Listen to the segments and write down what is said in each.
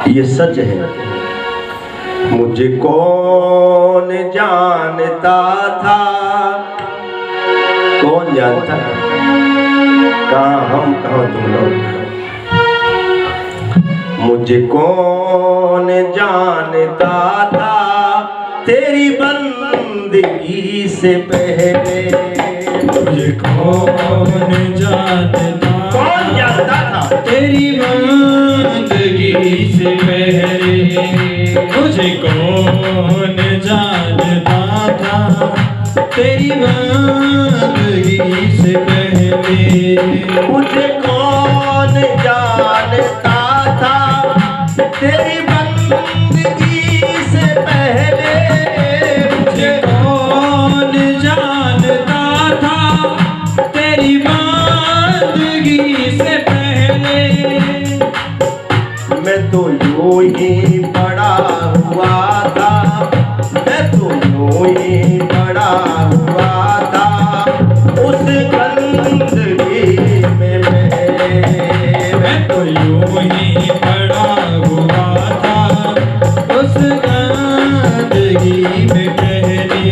ये सच है। मुझे कौन जानता था, कौन जानता था, कहाँ हम कहाँ तुम लोग। मुझे कौन जानता था तेरी बंदगी से पहले। मुझे कौन जानता था तेरी बंदगी से पहले। मुझे कौन जानता था तेरी बंदगी से पहले। मुझे कौन जानता था तेरी बंदगी से पहले। मुझे कौन जानता था तेरी बंदगी से पहले। मैं तो यूं ही पड़ा हुआ था, मैं तो यूं ही पड़ा हुआ था उस गंदगी में। मैं तो यूं ही पड़ा हुआ था उस गंदगी में पहले।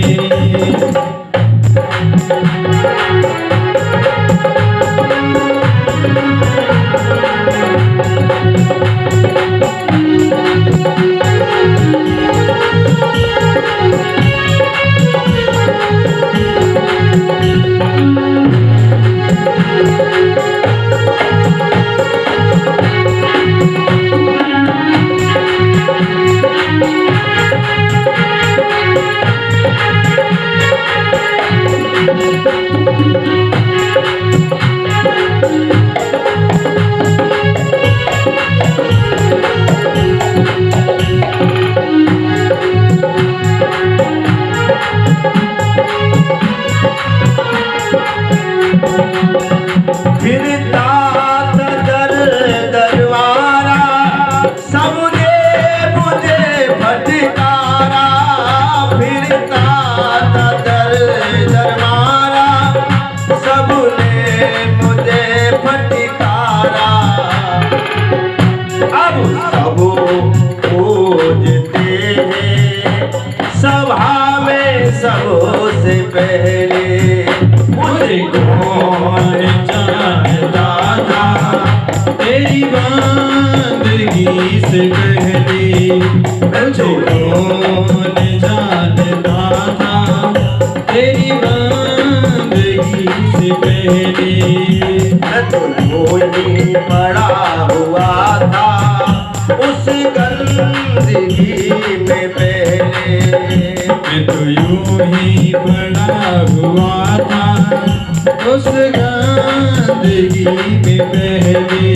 सबसे पहले मुझे कौन जानता था तेरी बंदगी से पहले। मुझे कौन जानता था तेरी बंदगी से पहले। मैं तो यूं ही पड़ा हुआ था उस गंदगी में पहले। मैं तो यूं ही पड़ा हुआ था उस गंदगी में पहले।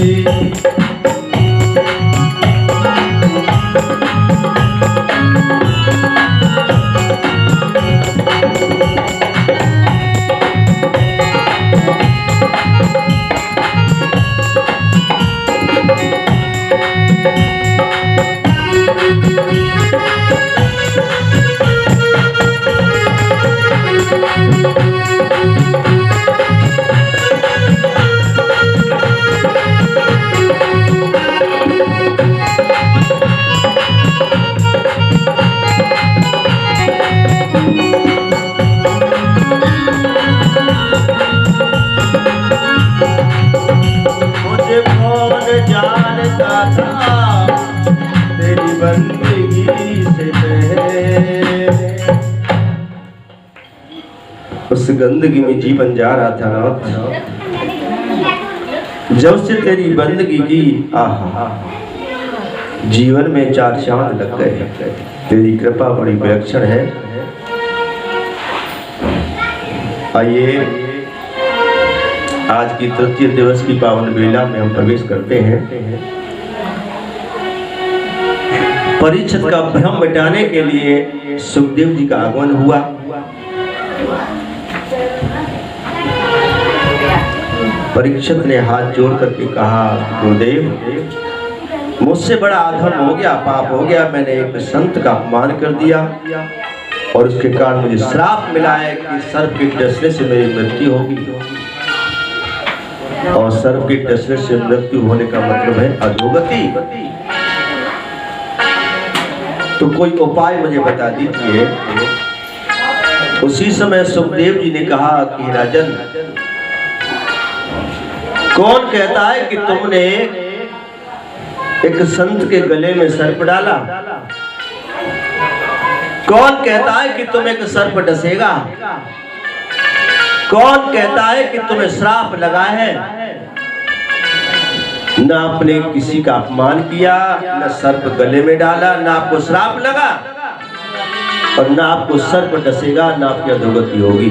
मुझे कौन जानता था तेरी बंदगी से पहले। उस गंदगी में जीवन जा रहा था ना, जब से तेरी बंदगी की आहा जीवन में चार चांद लग गए। तेरी कृपा बड़ी विलक्षण है। आइए आज की तृतीय दिवस की पावन बेला में हम प्रवेश करते हैं। परीक्षित का भ्रम मिटाने के लिए सुखदेव जी का आगमन हुआ। परीक्षित ने हाथ जोड़ करके कहा, गुरुदेव मुझसे बड़ा अधर्म हो गया, पाप हो गया। मैंने एक संत का अपमान कर दिया और उसके कारण मुझे श्राप मिला है कि सर्प के डसने से मेरी मृत्यु होगी। और सर्प के डसने से मृत्यु होने का मतलब है अधोगति। तो कोई उपाय मुझे बता दीजिए। उसी समय सुखदेव जी ने कहा कि राजन, कौन कहता है कि तुमने एक संत के गले में सर्प डाला? कौन कहता है कि तुम एक सर्प डसेगा? कौन कहता है कि तुम्हें श्राप लगा है? न आपने किसी का अपमान किया, न सर्प गले में डाला, न आपको श्राप लगा, और न आपको सर्प डसेगा, न आपकी अधोगति होगी।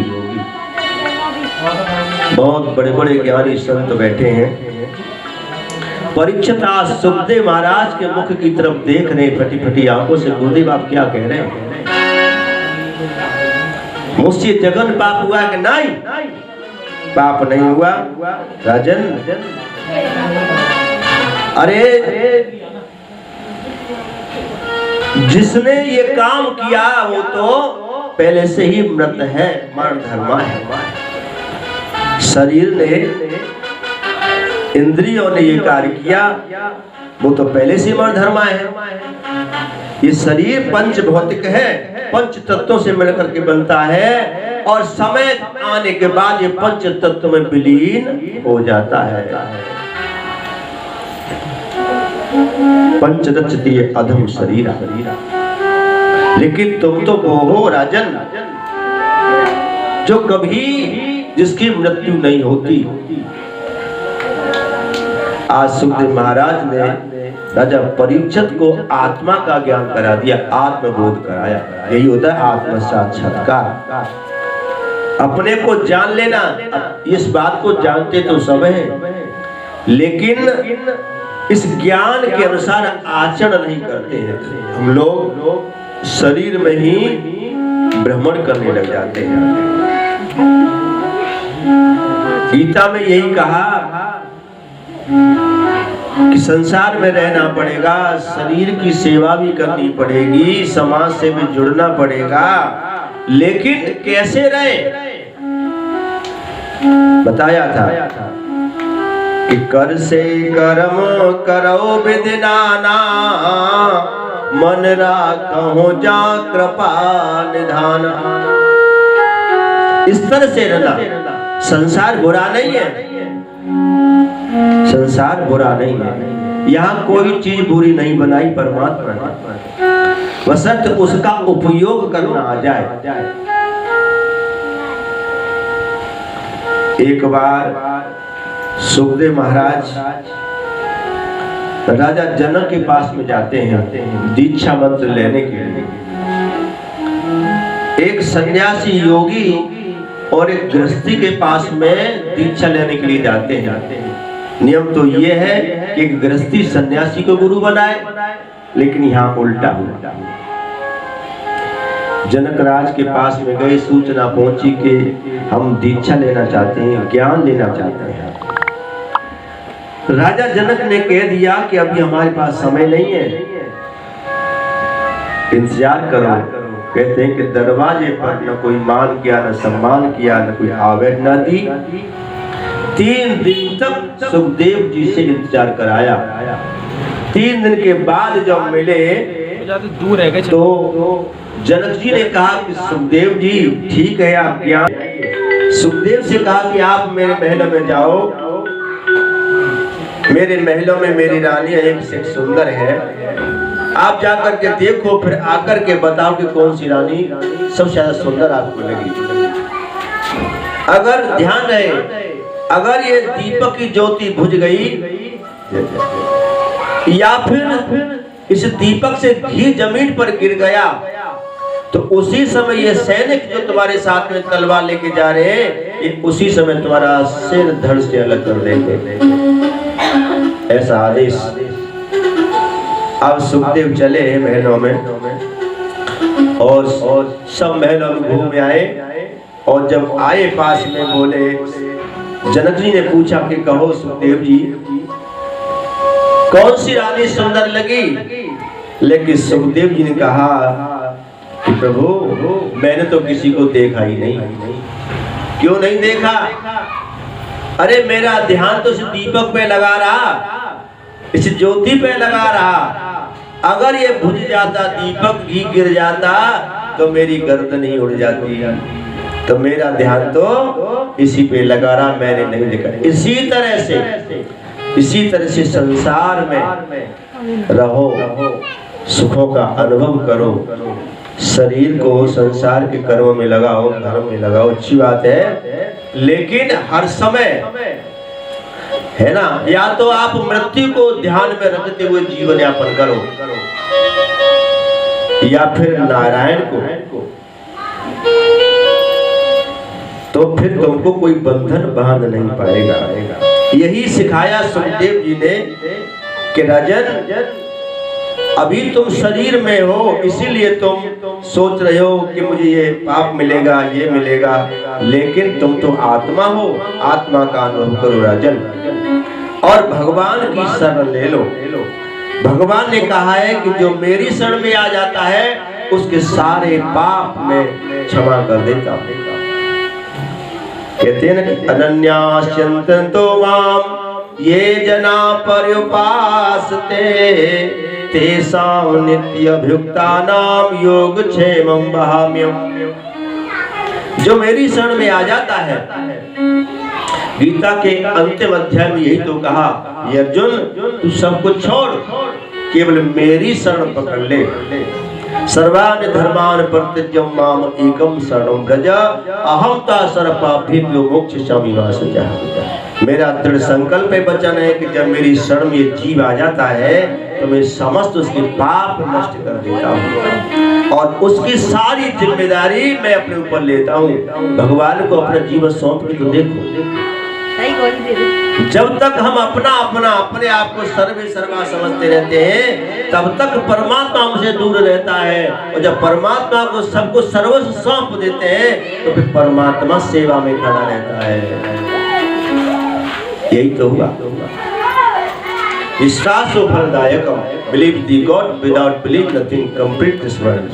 बहुत बड़े बड़े ज्ञानी संत बैठे हैं। परीक्षित आज सुखदेव महाराज के मुख की तरफ देख रहे फटी फटी आंखों से। गुरुदेव आप क्या कह रहे हैं? मुझसे जघन पाप हुआ कि नहीं? पाप नहीं हुआ राजन। अरे जिसने ये काम किया वो तो पहले से ही मृत है, मरण धर्मा है। शरीर ने, इंद्रियों ने ये कार्य किया, वो तो पहले से मरण धर्मा है। ये शरीर पंच भौतिक है, पंच तत्वों से मिलकर के बनता है, और समय आने के बाद ये पंच तत्व में विलीन हो जाता है। पंच रचती अधम शरीर। लेकिन तुम तो वो हो राजन जो कभी जिसकी मृत्यु नहीं होती। आज सुखदेव महाराज ने राजा परीक्षित को आत्मा का ज्ञान करा दिया, आत्मबोध कराया। यही होता है आत्म साक्षात्कार, अपने को जान लेना। इस बात को जानते तो सब हैं, लेकिन इस ज्ञान के अनुसार आचरण नहीं करते हैं। हम लोग शरीर में ही भ्रमण करने लग जाते हैं। गीता में यही कहा कि संसार में रहना पड़ेगा, शरीर की सेवा भी करनी पड़ेगी, समाज से भी जुड़ना पड़ेगा, लेकिन कैसे रहे? बताया था कि कर से कर्म करो विधि नाना, मन राखो जा कृपा निधाना। इस तरह से रहना। संसार बुरा नहीं है, संसार बुरा नहीं है। यहाँ कोई चीज बुरी नहीं बनाई परमात्मा ने, बशर्ते उसका उपयोग करना आ जाए। एक बार सुखदेव महाराज राजा जनक के पास में जाते हैं दीक्षा मंत्र लेने के लिए। एक सन्यासी योगी और एक गृहस्थी के पास में दीक्षा लेने के लिए जाते हैं। नियम तो ये है कि एक गृहस्थी सन्यासी को गुरु बनाए, लेकिन यहाँ उल्टा हुआ। जनक राज के पास में गए, सूचना पहुंची कि हम दीक्षा लेना चाहते हैं, ज्ञान लेना चाहते हैं। राजा जनक ने कह दिया कि अभी हमारे पास समय नहीं है, इंतजार करो। कहते हैं कि दरवाजे पर न कोई मान किया, न सम्मान किया, न कोई आवेदना दी। 3 दिन तक सुखदेव जी से इंतजार कराया। 3 दिन के बाद जब मिले दूर है तो जनक जी ने कहा कि सुखदेव जी ठीक है आप ज्ञान। सुखदेव से कहा कि आप मेरे महल में जाओ, मेरे महलों में मेरी रानी एक से सुंदर है, आप जाकर के देखो, फिर आकर के बताओ कि कौन सी रानी सबसे ज्यादा सुंदर आपको लगी। अगर ध्यान रहे, अगर ये दीपक की ज्योति बुझ गई या फिर इस दीपक से घी जमीन पर गिर गया, तो उसी समय ये सैनिक जो तुम्हारे साथ में तलवार लेके जा रहे हैं, ये उसी समय तुम्हारा सिर धड़ से अलग कर देंगे। ऐसा आदेश। अब सुखदेव चले महलों में और सब महलों में घूम आए, और जब आए पास में बोले, जनक जी ने पूछा कि कहो सुखदेव जी कौन सी रानी सुंदर लगी? लेकिन सुखदेव जी ने कहा कि प्रभु मैंने तो किसी को देखा ही नहीं। क्यों नहीं देखा? अरे मेरा ध्यान तो इस दीपक पे लगा रहा, इस ज्योति पे लगा रहा, अगर ये बुझ जाता दीपक घी गिर जाता तो मेरी गर्दन ही उड़ जाती। तो मेरा ध्यान तो इसी पे लगा रहा, मैंने नहीं देखा। इसी तरह से संसार में रहो, सुखों का अनुभव करो, शरीर को संसार के कर्मों में लगाओ, धर्म में लगाओ, अच्छी बात है। लेकिन हर समय है ना, या तो आप मृत्यु को ध्यान में रखते हुए जीवन यापन करो, या फिर नारायण को, तो फिर तुमको कोई बंधन बांध नहीं पाएगा। यही सिखाया सुखदेव जी ने कि राजन, अभी तुम शरीर में हो, इसीलिए तुम सोच रहे हो कि मुझे ये पाप मिलेगा, ये मिलेगा, लेकिन तुम तो आत्मा हो, आत्मा का अनुभव करो राजन, और भगवान की शरण ले लो। भगवान ने कहा है कि जो मेरी शरण में आ जाता है उसके सारे पाप में क्षमा कर देता हूं। कहते हैं ना कि अनन्यास्यन्तो माम ये जना पर्युपासते तेषां नित्यभियुक्तानां योगक्षेमं वहाम्यहम्। जो मेरी शरण में आ जाता है, गीता के अंतिम अध्याय में यही तो कहा, ये अर्जुन तू सब कुछ छोड़, केवल मेरी शरण पकड़ ले। सर्वान् धर्मान् परित्यज्य माम एकम शरणं व्रज अहं ता सर्वपापेभ्यो मोक्षयिष्यामि मा शुचः। मेरा दृढ़ संकल्प है, वचन है कि जब मेरी शरण में जीव आ जाता है तो मैं समस्त उसके पाप नष्ट कर देता हूँ और उसकी सारी जिम्मेदारी मैं अपने ऊपर लेता हूँ। भगवान को अपना जीवन सौंप के तो देखो, जब तक हम अपने आप को सर्वे सर्वा समझते रहते हैं तब तक परमात्मा हमसे दूर रहता है, और जब परमात्मा को सबको सर्वस्व सौंप देते हैं तो फिर परमात्मा सेवा में खड़ा रहता है। यही तो हुआ। विश्वास फलदायकम, believe the God, without believe nothing complete this world.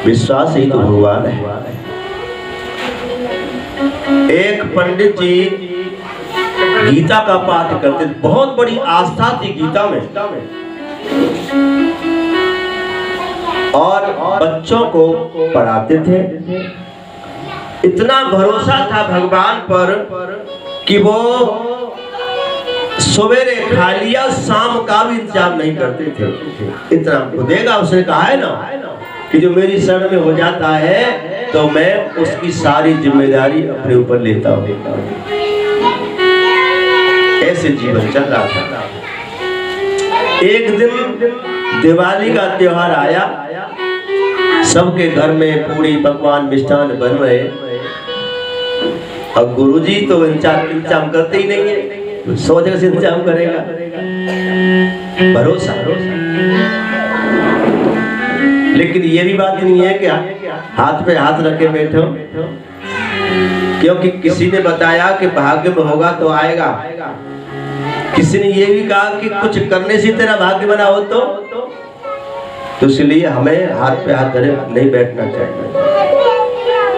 विश्वास ही तो भगवान है। एक पंडित जी गीता का पाठ करते, बहुत बड़ी आस्था थी गीता में, और बच्चों को पढ़ाते थे। इतना भरोसा था भगवान पर कि वो सवेरे खा लिया, शाम का भी इंतजाम नहीं करते थे। इतना देगा, उसने कहा है ना कि जो मेरी शरण में हो जाता है तो मैं उसकी सारी जिम्मेदारी अपने ऊपर लेता हूँ। ऐसे जीवन चल रहा था। एक दिन दिवाली का त्योहार आया, सबके घर में पूरी पकवान मिष्ठान बन रहे, और गुरुजी तो इंतजाम करते ही नहीं है, 100 जगह से इंतजाम करेगा। भरोसा। लेकिन ये भी बात नहीं है कि हाथ पे हाथ रखे बैठो, क्योंकि किसी ने बताया कि भाग्य में होगा तो आएगा। किसी ने ये भी कहा कि कुछ करने से तेरा भाग्य बना हो तो इसलिए हमें हाथ पे हाथ धरे नहीं बैठना चाहिए।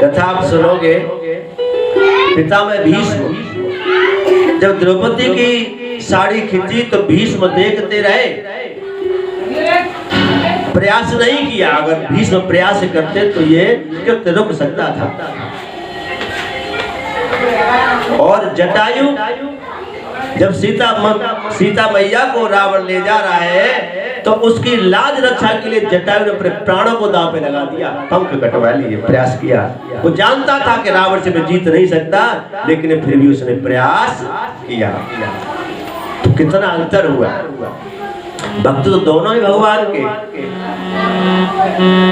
कथा आप सुनोगे, पितामह भीष्म जब द्रौपदी की साड़ी खींची तो भीष्म देखते रहे, प्रयास नहीं किया। अगर भीष्म प्रयास करते तो ये रुक सकता था। और जटायु जब सीता मैया को रावण ले जा रहा है तो उसकी लाज रक्षा के लिए जटायु ने अपने प्राणों को दांव पे लगा दिया, पंख कटवा लिए, प्रयास किया। वो जानता था कि रावण से मैं जीत नहीं सकता, लेकिन फिर भी उसने प्रयास किया। तो कितना अंतर हुआ। भक्त तो दोनों ही भगवान के।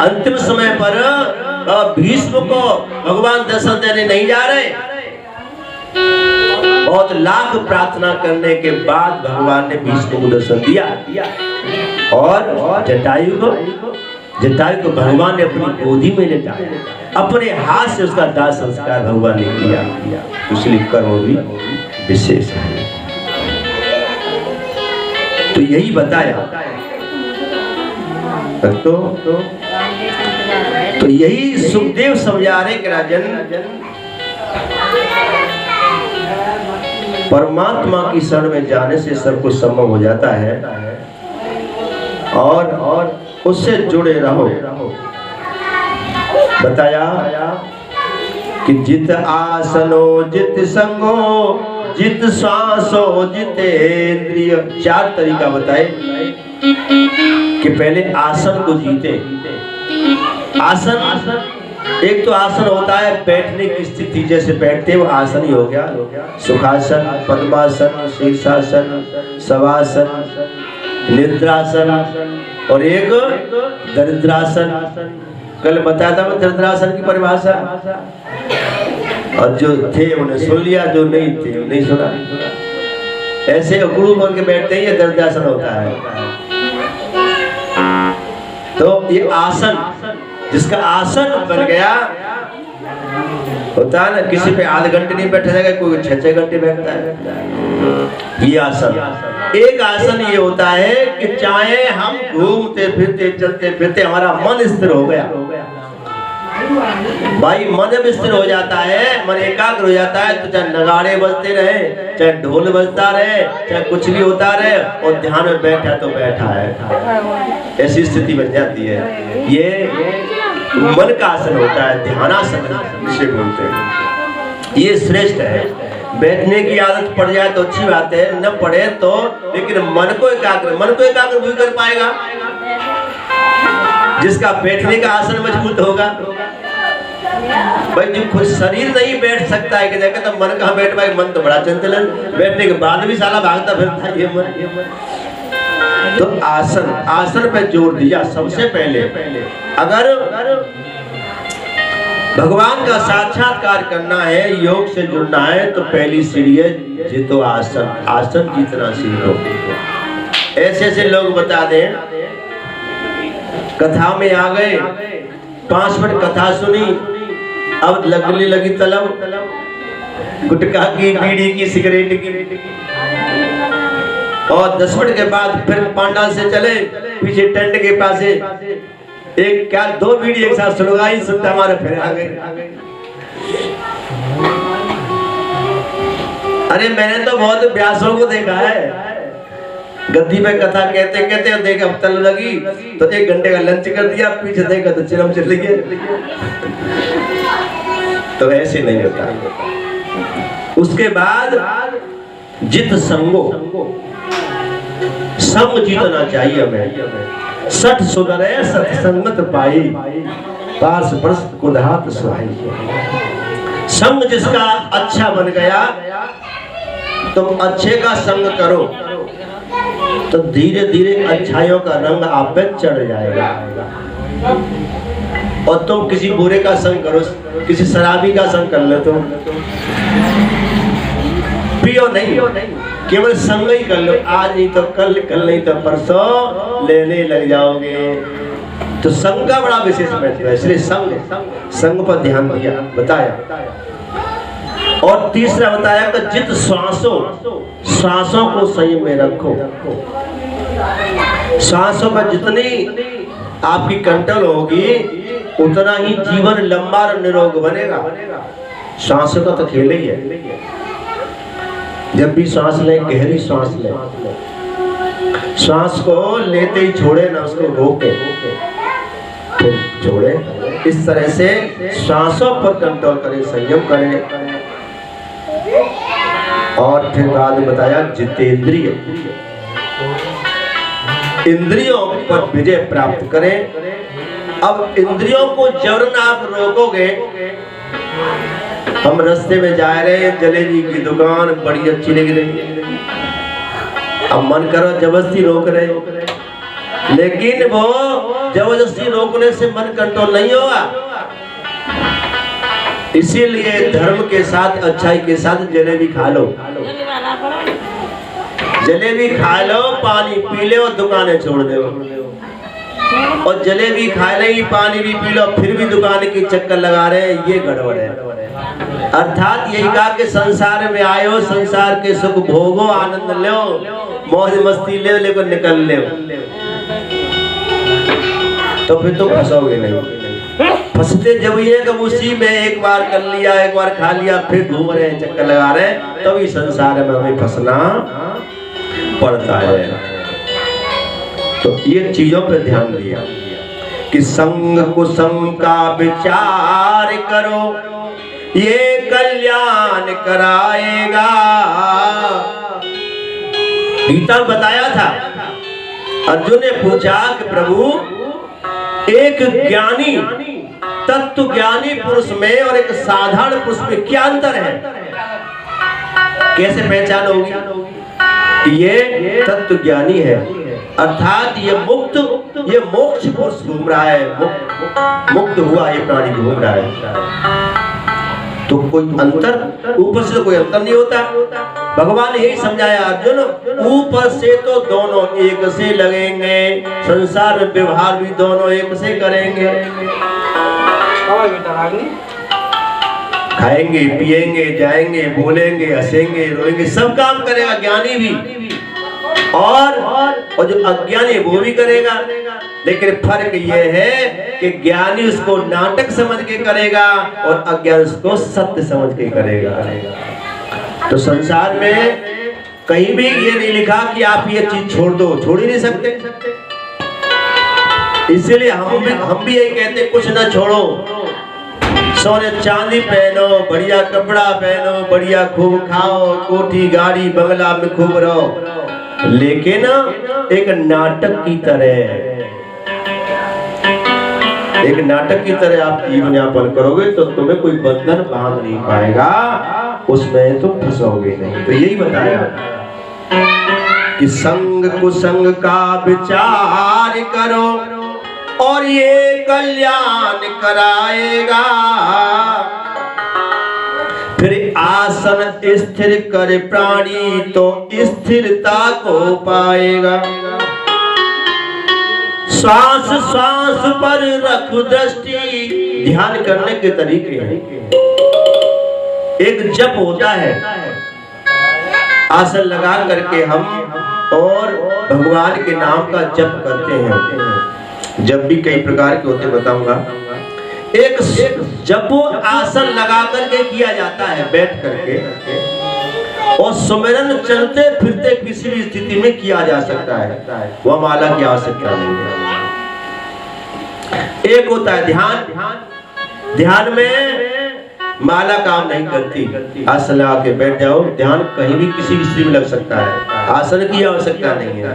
अंतिम समय पर भीष्म को भगवान दर्शन देने नहीं जा रहे, बहुत लाख प्रार्थना करने के बाद भगवान ने भीष्म को दर्शन दिया। और जटायु को भगवान ने अपनी गोदी में लेटाया, अपने हाथ से उसका दाह संस्कार भगवान ने किया। इसलिए कर्म भी विशेष है। तो यही बताया। तो यही सुखदेव समझा रहे कि राजन, परमात्मा की शरण में जाने से सब कुछ संभव हो जाता है। और उससे जुड़े रहो। बताया कि जित आसनो जित संगो जित श्वासो जितेंद्रिय, 4 तरीका बताए कि पहले आसन को जीते। आसन, एक तो आसन होता है बैठने की स्थिति, जैसे बैठते वो आसन ही हो गया, सुखासन, पद्मासन, शीर्षासन, शवासन, निद्रासन और एक दरिद्रासन। कल बताया था मैं दरिद्रासन की परिभाषा, और जो थे उन्हें सुन लिया, जो नहीं थे नहीं सुना। ऐसे गुरु बन के बैठते ही ये दरिद्रासन होता है। तो ये आसन, जिसका आसन बन गया, होता है ना, किसी पे आधे घंटे नहीं बैठा जाएगा, कोई 6-6 घंटे बैठता है। ये आसन, एक आसन ये होता है कि चाहे हम घूमते फिरते चलते फिरते हमारा मन स्थिर हो गया, भाई मन जब स्थिर हो जाता है, मन एकाग्र हो जाता है, तो चाहे नगाड़े बजते रहे, चाहे ढोल बजता रहे, चाहे कुछ भी होता रहे, और ध्यान में बैठा तो बैठा है, ऐसी स्थिति बन जाती है। ये मन का आसन होता है, ध्यानासन जिसे बोलते हैं। ये श्रेष्ठ है। बैठने की आदत पड़ जाए तो अच्छी बात है, न पड़े तो, लेकिन मन को एकाग्र भी कर पाएगा जिसका बैठने का आसन मजबूत होगा। भाई जो खुद शरीर नहीं बैठ सकता है कि देखा तो मन कहाँ बैठ पाए, मन तो बड़ा चंचल है, बैठने के बाद भी साला भागता फिरता है ये मन। तो आसन पे जोर दिया। सबसे पहले अगर भगवान का साक्षात्कार करना है, योग से जुड़ना है, तो पहली सीढ़ी है जितो आसन। आसन जितना सीखो। ऐसे ऐसे लोग बता दें, कथा में आ गए, 5 मिनट कथा सुनी, अब लगने लगी तलब, गुटखा की, बीड़ी की, सिगरेट की, और 10 मिनट के बाद फिर पांडाल से चले पीछे टेंट के पास, एक क्या 2 बीड़ी एक साथ सुनगा ही सुनते हमारे फिर आ गए। अरे मैंने तो बहुत व्यासों को देखा है, गद्दी पे कथा कहते कहते देख अब तल लगी तो 1 घंटे का लंच कर दिया, पीछे देखा तो चिलम चल गए। तो ऐसे नहीं होता। उसके बाद जित संगो, संग जीतना चाहिए हमें। सठ सुधरे सत्संगत पाई, पास प्रस्त कुधात सुहाई। संग जिसका अच्छा बन गया, तुम अच्छे का संग करो तो धीरे धीरे अच्छाइयों का रंग आप पे चढ़ जाएगा। और तुम किसी बुरे का संग करो, किसी शराबी का संग कर लो, तुम पियो नहीं, केवल संग ही कर लो। आज नहीं तो कल, कल नहीं तो परसों लेने लग जाओगे। तो संग का बड़ा विशेष महत्व है, इसलिए संग पर ध्यान दिया, बताया। और तीसरा बताया कि जित श्वासों को संयम में रखो। श्वासों पर जितनी आपकी कंट्रोल होगी, उतना ही जीवन लंबा और निरोग बनेगा। श्वासों का तो खेल ही है। जब भी सांस लें, गहरी सांस लें, सांस को लेते ही छोड़े ना, उसको रोके फिर छोड़े। इस तरह से सांसों पर कंट्रोल करें, संयम करें। और फिर बाद में बताया जितेंद्रिय, इंद्रियों पर विजय प्राप्त करें। अब इंद्रियों को जबरन आप रोकोगे, हम रास्ते में जा रहे हैं, जलेबी की दुकान बड़ी अच्छी लग रही, अब मन करो जबरदस्ती रोक रहे, लेकिन वो जबरदस्ती रोकने से मन कंट्रोल नहीं होगा। इसीलिए धर्म के साथ, अच्छाई के साथ जलेबी खा लो, जलेबी खा लो, पानी पी लो, दुकानें छोड़ दो। और जलेबी खा ले, पानी भी पी लो, फिर भी दुकान की चक्कर लगा रहे हैं, ये गड़बड़ है। अर्थात यही कहा कि संसार में आयो, संसार के सुख भोगो, आनंद लो, मौज मस्ती ले, लेकिन निकल ले, तो फिर तो फंसोगे नहीं। फंसते जब ये कि उसी में एक बार कर लिया, एक बार खा लिया, फिर घूम रहे हैं, चक्कर लगा रहे हैं, तभी संसार में हमें फंसना पड़ता है। तो ये चीजों पर ध्यान दिया कि संग कुसंग का विचार करो, ये कल्याण कराएगा। गीता में बताया था, अर्जुन ने पूछा कि प्रभु एक ज्ञानी तत्व ज्ञानी पुरुष में और एक साधारण पुरुष में क्या अंतर है, कैसे पहचान होगी कि ये तत्व ज्ञानी है, अर्थात ये मोक्ष पुरुष घूम रहा है, मुक्त हुआ ये प्राणी घूम रहा है। तो कोई अंतर, ऊपर से तो कोई अंतर नहीं होता। भगवान ने यही समझाया, अर्जुन ऊपर से तो दोनों एक से लगेंगे, संसार में व्यवहार भी दोनों एक से करेंगे, खाएंगे पिएंगे जाएंगे बोलेंगे हंसेंगे रोएंगे, सब काम करेगा ज्ञानी भी, और जो अज्ञानी वो भी करेगा। लेकिन फर्क ये है कि ज्ञानी उसको नाटक समझ के करेगा और अज्ञानी उसको सत्य समझ के करेगा। तो संसार में कहीं भी ये नहीं लिखा कि आप ये चीज छोड़ दो, छोड़ ही नहीं सकते। इसीलिए हम भी यही कहते, कुछ ना छोड़ो, सोने चांदी पहनो, बढ़िया कपड़ा पहनो, बढ़िया खूब खाओ, कोठी गाड़ी बंगला में खूब रहो, लेकिन एक नाटक की तरह, एक नाटक की तरह आप जीवन यापन करोगे तो तुम्हें कोई बंधन बांध नहीं पाएगा, उसमें तुम फंसोगे नहीं। तो यही बताया कि संग कुसंग का विचार करो और ये कल्याण कराएगा। फिर आसन स्थिर कर प्राणी तो स्थिरता को पाएगा। श्वास श्वास पर रख दृष्टि, ध्यान करने के तरीके हैं। एक जप होता है, आसन लगा करके हम और भगवान के नाम का जप करते हैं। जब भी कई प्रकार के होते बताऊंगा। एक जपो आसन लगा करके किया जाता है बैठ करके, और सुमिरन चलते फिरते किसी भी स्थिति में किया जा सकता है, वह माला की आवश्यकता नहीं है। एक होता है ध्यान, ध्यान में माला काम नहीं करती, आसन लगा के बैठ जाओ, ध्यान कहीं भी किसी भी स्थिति में लग सकता है, आसन की आवश्यकता नहीं है।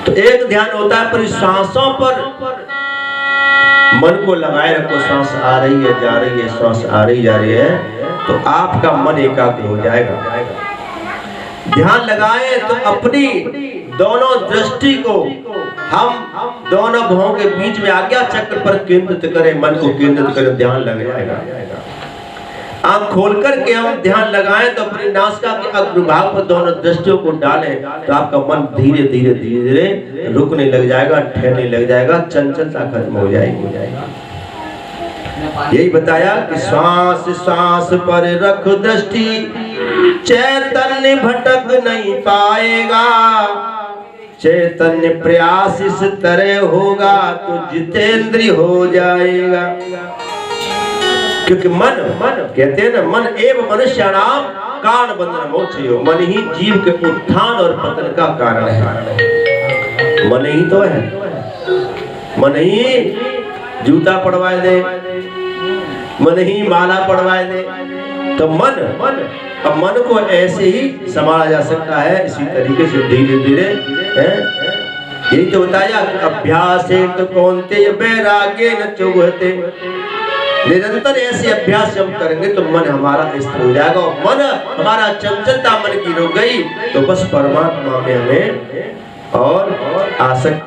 तो एक ध्यान होता है पर सांसों पर मन को लगाए रखो, सांस आ रही है जा रही है, सांस आ रही जा रही है, तो आपका मन एकाग्र हो जाएगा। ध्यान लगाए तो अपनी दोनों दृष्टि को हम दोनों भवों के बीच में आज्ञा चक्र पर केंद्रित करें, मन को केंद्रित करें, ध्यान लग जाएगा। आंख खोल करके हम ध्यान लगाएं तो अपनी नासिका के अग्रभाग पर दोनों दृष्टियों को डालें, तो आपका मन धीरे धीरे धीरे धीरे रुकने लग जाएगा, ठहरने लग जाएगा, चंचलता खत्म हो जाएगी। यही बताया कि श्वास श्वास पर रख दृष्टि, चैतन्य भटक नहीं पाएगा। चैतन्य प्रयास इस तरह होगा तो जितेंद्रिय हो जाएगा। क्योंकि मन कहते हैं ना, मन एवं मनुष्याणाम कारण बंधन मोक्षयो, मन ही जीव के उत्थान और पतन का कारण है। मन ही तो है, मन ही जूता पड़वाए दे, मन ही माला पड़वाए दे, तो मन अब मन को ऐसे ही संभाला जा सकता है, इसी तरीके से धीरे धीरे। यही तो बताया, अभ्यास तो कौनते वैराग्य न चुगते, निरंतर ऐसे अभ्यास हम करेंगे तो मन हमारा स्थिर हो जाएगा, और मन हमारा चंचलता मन की रुक गई तो बस परमात्मा में हमें और आसक्ति